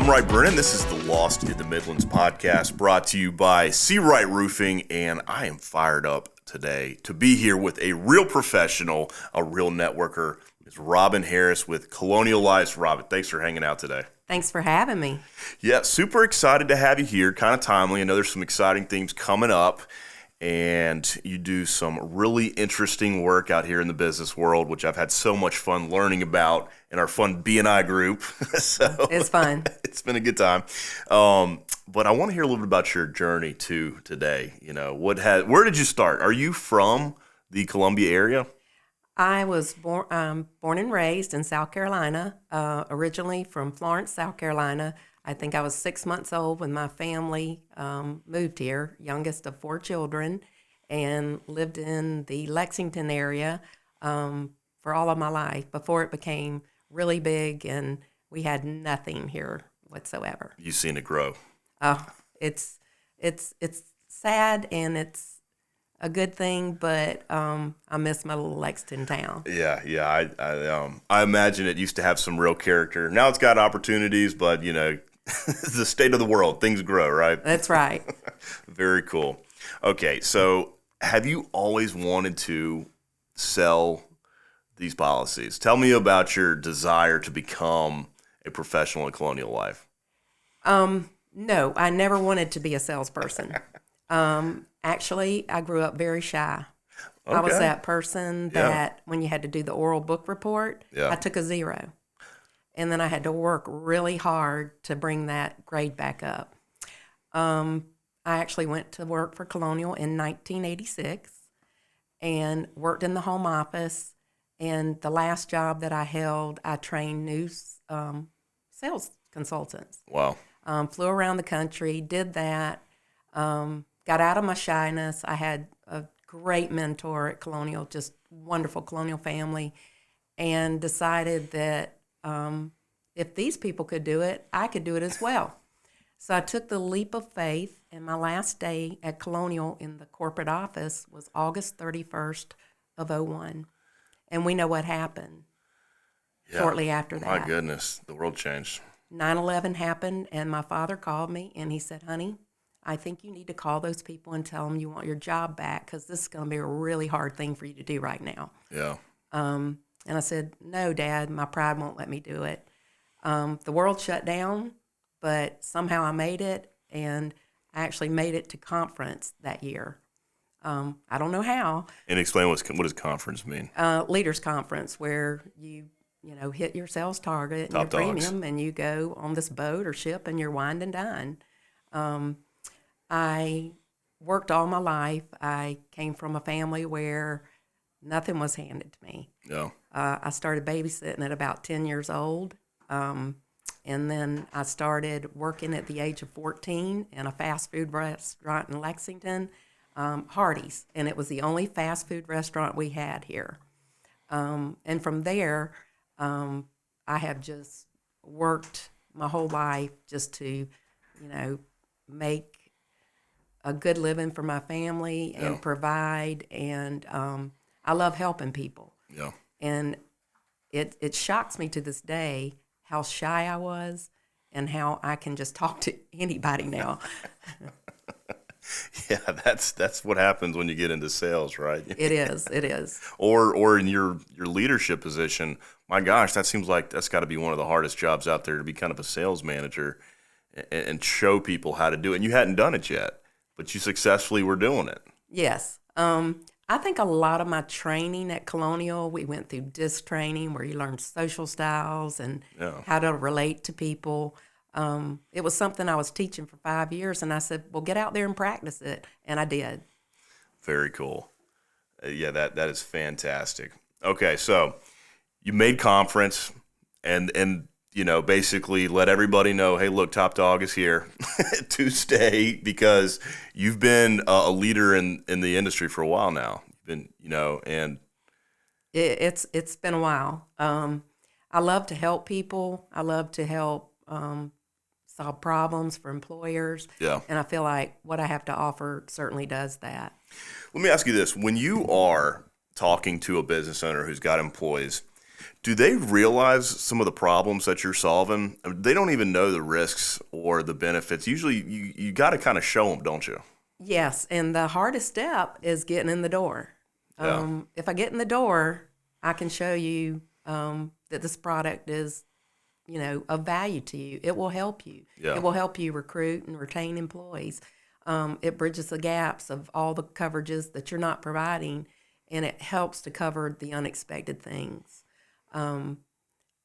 I'm Wright Brennan. This is the Lost in the Midlands podcast brought to you by C. Wright Roofing, and I am fired up today to be here with a real professional, a real networker. It's Robin Harris with Colonial Life. Robin, thanks for hanging out today. Thanks for having me. Yeah, super excited to have you here. Kind of timely. I know there's some exciting things coming up, and you do some really interesting work out here in the business world, which I've had so much fun learning about in our fun B&I group. So it's fun. It's been a good time. But I want to hear a little bit about your journey too today. You know, where did you start? Are you from the Columbia area? I was born and raised in South Carolina, originally from Florence, South Carolina. I think I was 6 months old when my family moved here, youngest of 4 children, and lived in the Lexington area for all of my life before it became really big and we had nothing here whatsoever. You've seen it grow. It's sad and it's a good thing, but I miss my little Lexington town. Yeah. I imagine it used to have some real character. Now it's got opportunities, but you know, the state of the world, things grow, right? That's right. Very cool. Okay, so have you always wanted to sell these policies? Tell me about your desire to become a professional in Colonial Life. No, I never wanted to be a salesperson. Actually, I grew up very shy. Okay. I was that person that when you had to do the oral book report, I took a 0. And then I had to work really hard to bring that grade back up. I actually went to work for Colonial in 1986 and worked in the home office. And the last job that I held, I trained new sales consultants. Wow. Flew around the country, did that, got out of my shyness. I had a great mentor at Colonial, just wonderful Colonial family, and decided that if these people could do it, I could do it as well. So I took the leap of faith, and my last day at Colonial in the corporate office was August 31st of 2001. And we know what happened shortly after that. My goodness, the world changed. 9/11 happened, and my father called me, and he said, honey, I think you need to call those people and tell them you want your job back because this is going to be a really hard thing for you to do right now. Yeah. And I said, no, Dad, my pride won't let me do it. The world shut down, but somehow I made it, and I actually made it to conference that year. I don't know how. And explain what does conference mean? Leaders conference, where you hit your sales target and Top your dogs. premium, and you go on this boat or ship, and you're wined and dined. I worked all my life. I came from a family where nothing was handed to me. Yeah. I started babysitting at about 10 years old, and then I started working at the age of 14 in a fast food restaurant in Lexington, Hardee's, and it was the only fast food restaurant we had here. And from there, I have just worked my whole life just to, make a good living for my family and provide. And I love helping people. Yeah. And it shocks me to this day how shy I was and how I can just talk to anybody now. Yeah, that's what happens when you get into sales, right? It is. Or in your leadership position, my gosh, that seems like that's got to be one of the hardest jobs out there, to be kind of a sales manager and show people how to do it. And you hadn't done it yet, but you successfully were doing it. Yes. I think a lot of my training at Colonial, we went through DISC training where you learn social styles and how to relate to people. It was something I was teaching for 5 years, and I said, well, get out there and practice it, and I did. Very cool. Yeah, that is fantastic. Okay, so you made conference and basically let everybody know, hey, look, Top Dog is here to stay, because you've been a leader in the industry for a while now. You've been, and it's been a while. I love to help people. I love to help solve problems for employers. Yeah. And I feel like what I have to offer certainly does that. Let me ask you this. When you are talking to a business owner who's got employees, Do they realize some of the problems that you're solving? I mean, they don't even know the risks or the benefits. Usually you got to kind of show them, don't you? Yes, and the hardest step is getting in the door. Yeah. If I get in the door, I can show you that this product is, of value to you. It will help you. Yeah. It will help you recruit and retain employees. It bridges the gaps of all the coverages that you're not providing, and it helps to cover the unexpected things. And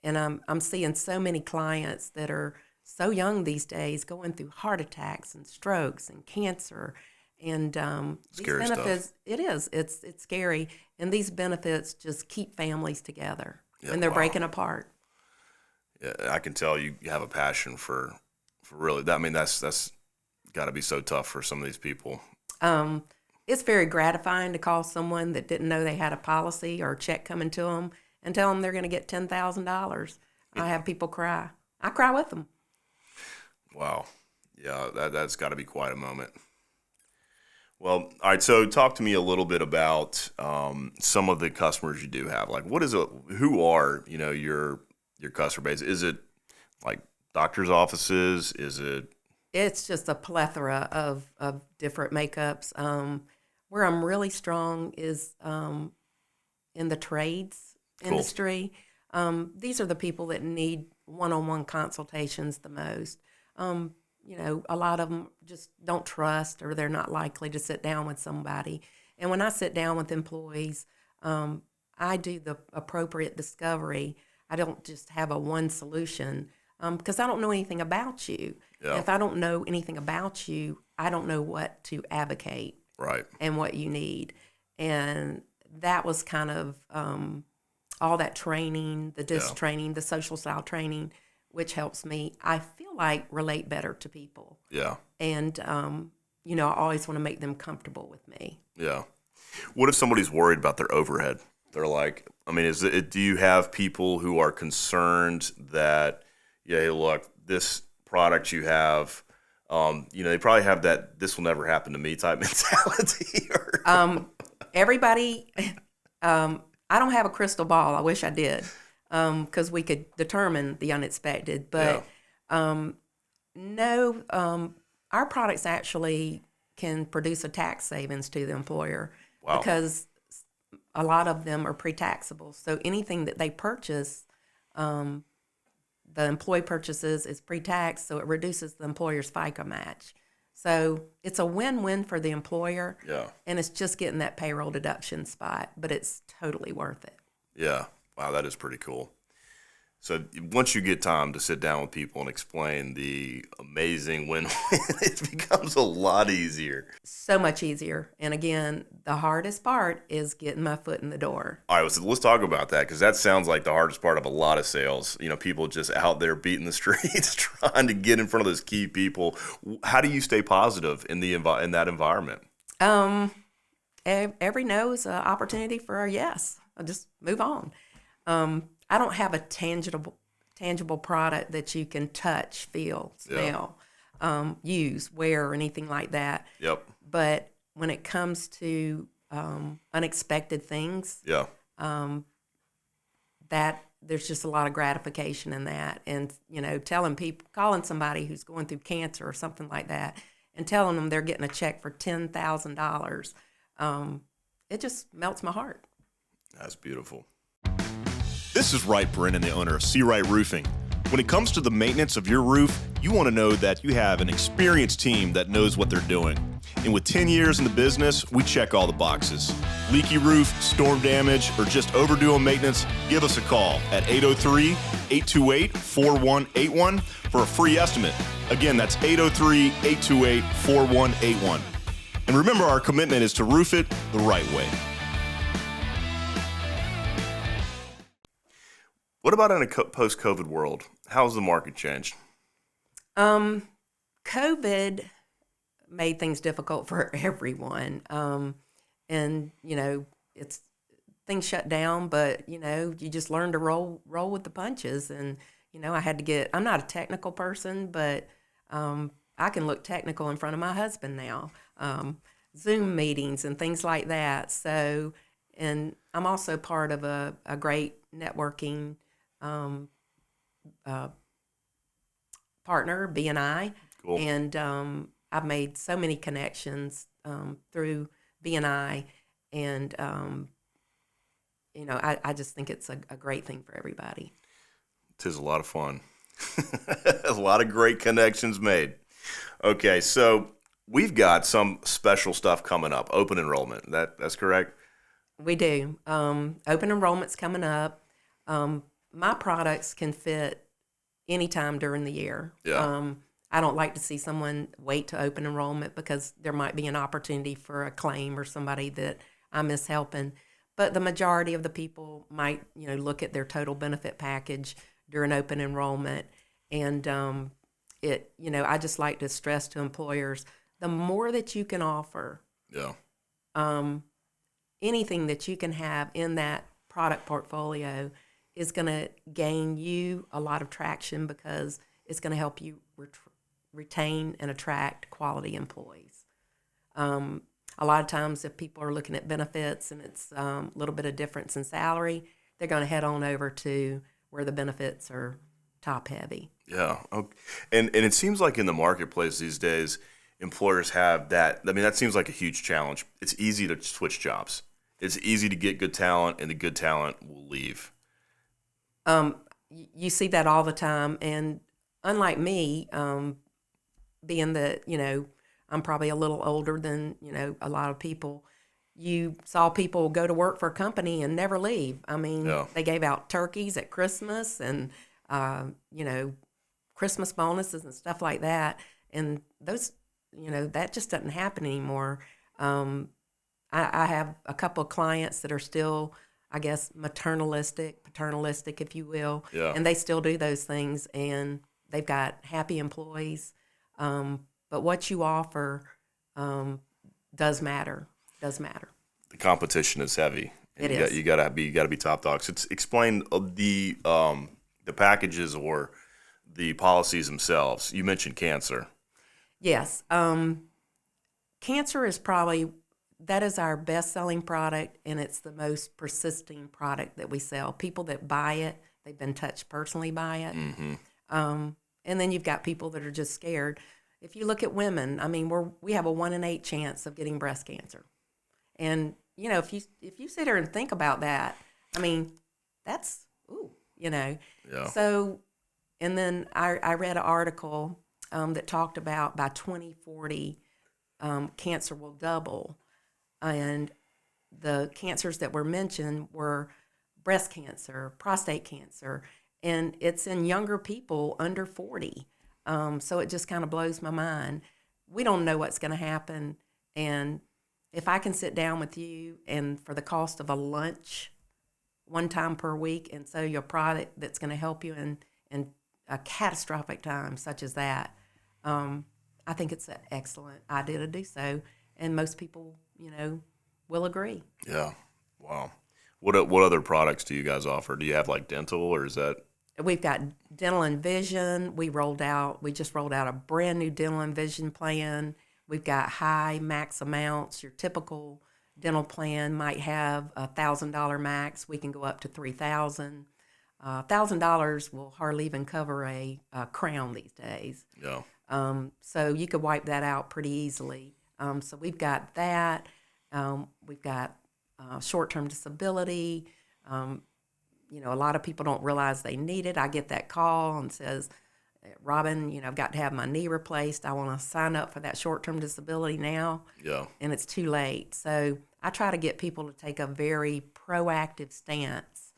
I'm seeing so many clients that are so young these days going through heart attacks and strokes and cancer. And these Scary benefits, stuff. it is. It's scary. And these benefits just keep families together Yeah, when they're wow. breaking apart. Yeah, I can tell you have a passion for really that. I mean, that's got to be so tough for some of these people. It's very gratifying to call someone that didn't know they had a policy or a check coming to them and tell them they're going to get $10,000. I have people cry. I cry with them. Wow. Yeah, that's got to be quite a moment. Well, all right. So, talk to me a little bit about some of the customers you do have. Like, who are your customer base? Is it like doctors' offices? Is it? It's just a plethora of different makeups. Where I'm really strong is in the trades industry. These are the people that need one-on-one consultations the most. A lot of them just don't trust, or they're not likely to sit down with somebody. And when I sit down with employees, I do the appropriate discovery. I don't just have a one solution because I don't know anything about you. Yeah. If I don't know anything about you, I don't know what to advocate Right. and what you need. And that was kind of all that training, the DISC training, the social style training, which helps me, I feel like, relate better to people. Yeah. And, I always want to make them comfortable with me. Yeah. What if somebody's worried about their overhead? They're like, I mean, do you have people who are concerned that, hey, look, this product you have, they probably have that this will never happen to me type mentality? Everybody, I don't have a crystal ball. I wish I did, because we could determine the unexpected. But no, our products actually can produce a tax savings to the employer. Wow. Because a lot of them are pre-taxable. So anything that they purchase, the employee purchases is pre-tax, so it reduces the employer's FICA match. So it's a win-win for the employer, and it's just getting that payroll deduction spot, but it's totally worth it. Yeah. Wow, that is pretty cool. So once you get time to sit down with people and explain the amazing win-win, it becomes a lot easier. So much easier. And again, the hardest part is getting my foot in the door. All right, so let's talk about that, because that sounds like the hardest part of a lot of sales. People just out there beating the streets trying to get in front of those key people. How do you stay positive in that environment? Every no is an opportunity for a yes. I'll just move on. I don't have a tangible product that you can touch, feel, smell, use, wear, or anything like that. Yep. But when it comes to unexpected things, that there's just a lot of gratification in that. And, telling people, calling somebody who's going through cancer or something like that, and telling them they're getting a check for $10,000, it just melts my heart. That's beautiful. This is Wright Brennan, the owner of C. Wright Roofing. When it comes to the maintenance of your roof, you want to know that you have an experienced team that knows what they're doing. And with 10 years in the business, we check all the boxes. Leaky roof, storm damage, or just overdue on maintenance, give us a call at 803-828-4181 for a free estimate. Again, that's 803-828-4181. And remember, our commitment is to roof it the right way. What about in a post-COVID world? How's the market changed? COVID made things difficult for everyone. And, it's things shut down, but, you just learn to roll with the punches. And, I'm not a technical person, but I can look technical in front of my husband now. Zoom meetings and things like that. So And I'm also part of a great networking partner, BNI. Cool. And I've made so many connections through BNI. And, I just think it's a great thing for everybody. It is a lot of fun. A lot of great connections made. Okay, so we've got some special stuff coming up. Open enrollment. That's correct? We do. Open enrollment's coming up. My products can fit anytime during the year. Yeah. I don't like to see someone wait to open enrollment because there might be an opportunity for a claim or somebody that I miss helping. But the majority of the people might, look at their total benefit package during open enrollment. And I just like to stress to employers, the more that you can offer, Yeah. anything that you can have in that product portfolio is going to gain you a lot of traction because it's going to help you retain and attract quality employees. A lot of times if people are looking at benefits and it's a little bit of difference in salary, they're going to head on over to where the benefits are top heavy. Yeah. Okay. And it seems like in the marketplace these days, employers have that. I mean, that seems like a huge challenge. It's easy to switch jobs. It's easy to get good talent, and the good talent will leave. You see that all the time. And unlike me, being that, I'm probably a little older than, a lot of people, you saw people go to work for a company and never leave. I mean, Yeah. They gave out turkeys at Christmas and, Christmas bonuses and stuff like that. And those, that just doesn't happen anymore. I have a couple of clients that are still, I guess, paternalistic, if you will. Yeah. And they still do those things, and they've got happy employees. But what you offer does matter. The competition is heavy. And It is. You gotta be top dogs. Explain the packages or the policies themselves. You mentioned cancer. Yes. Cancer is probably, that is our best-selling product, and it's the most persisting product that we sell. People that buy it, they've been touched personally by it. Mm-hmm. And then you've got people that are just scared. If you look at women, I mean, we have a 1 in 8 chance of getting breast cancer. And, if you sit here and think about that, I mean, that's, Yeah. So, and then I read an article that talked about by 2040, cancer will double. And the cancers that were mentioned were breast cancer, prostate cancer, and it's in younger people under 40. So it just kind of blows my mind. We don't know what's going to happen. And if I can sit down with you and for the cost of a lunch one time per week and sell you a product that's going to help you in a catastrophic time such as that, I think it's an excellent idea to do so. And most people, will agree. Yeah. Wow. What other products do you guys offer? Do you have like dental, or is that? We've got dental and vision. We just rolled out a brand new dental and vision plan. We've got high max amounts. Your typical dental plan might have $1,000 max. We can go up to $3,000. $1,000 will hardly even cover a crown these days. Yeah. So you could wipe that out pretty easily. So we've got that. We've got short-term disability. A lot of people don't realize they need it. I get that call and says, Robin, I've got to have my knee replaced. I want to sign up for that short-term disability now. Yeah. And it's too late. So I try to get people to take a very proactive stance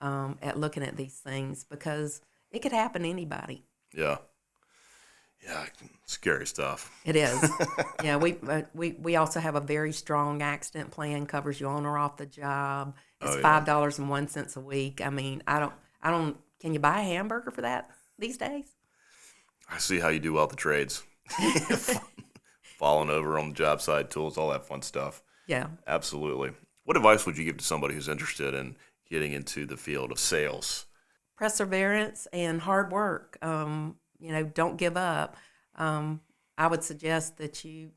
at looking at these things because it could happen to anybody. Yeah. Yeah, scary stuff. It is. Yeah, we also have a very strong accident plan, covers you on or off the job. It's $5.01 a week. I mean, I don't. Can you buy a hamburger for that these days? I see how you do all the trades. Falling over on the job site, tools, all that fun stuff. Yeah. Absolutely. What advice would you give to somebody who's interested in getting into the field of sales? Perseverance and hard work. Don't give up. I would suggest that you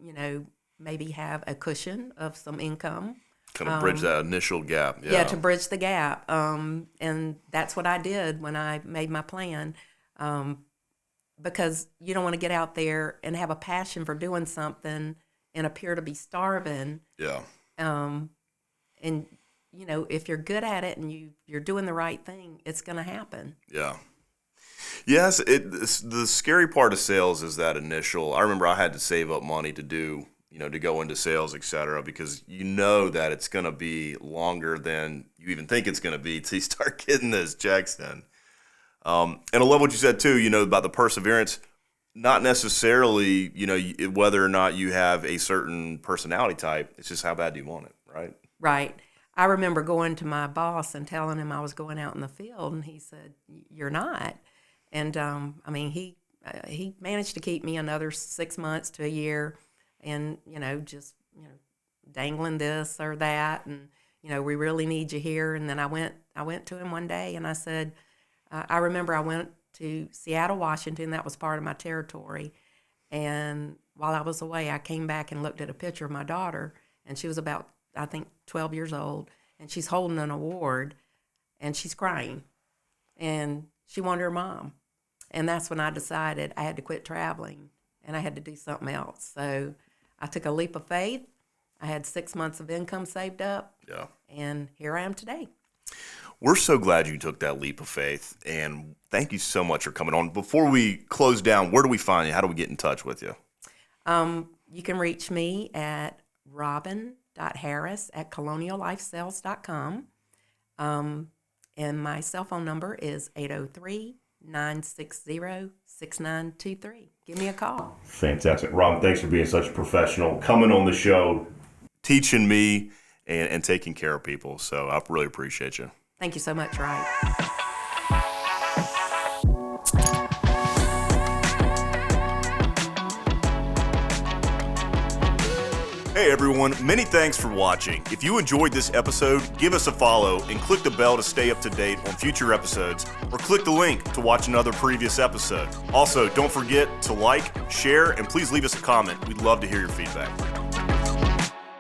maybe have a cushion of some income. Kind of bridge that initial gap. Yeah, to bridge the gap. And that's what I did when I made my plan. Because you don't want to get out there and have a passion for doing something and appear to be starving. Yeah. And, you know, if you're good at it and you're doing the right thing, it's going to happen. Yeah. Yes, the scary part of sales is that initial. I remember I had to save up money to do, you know, to go into sales, et cetera, because you know that it's going to be longer than you even think it's going to be until you start getting those checks in. And I love what you said too, you know, about the perseverance. Not necessarily, you know, whether or not you have a certain personality type. It's just how bad do you want it, right? Right. I remember going to my boss and telling him I was going out in the field, and he said, "You're not." And I mean, he managed to keep me another 6 months to a year, and you know, just dangling this or that, and you know, we really need you here. And then I went to him one day, and I said, I remember I went to Seattle, Washington. That was part of my territory. And while I was away, I came back and looked at a picture of my daughter, and she was about, I think, 12 years old, and she's holding an award, and she's crying, and she wanted her mom. And that's when I decided I had to quit traveling, and I had to do something else. So I took a leap of faith. I had 6 months of income saved up, and here I am today. We're so glad you took that leap of faith, and thank you so much for coming on. Before we close down, where do we find you? How do we get in touch with you? You can reach me at robin.harris@coloniallifesales.com. And my cell phone number is 803-960-6923. Give me a call. Fantastic. Robin, thanks for being such a professional, coming on the show, teaching me and taking care of people. So I really appreciate you. Thank you so much, Wright. Hey everyone, many thanks for watching. If you enjoyed this episode, give us a follow and click the bell to stay up to date on future episodes, or click the link to watch another previous episode. Also, don't forget to like, share, and please leave us a comment. We'd love to hear your feedback.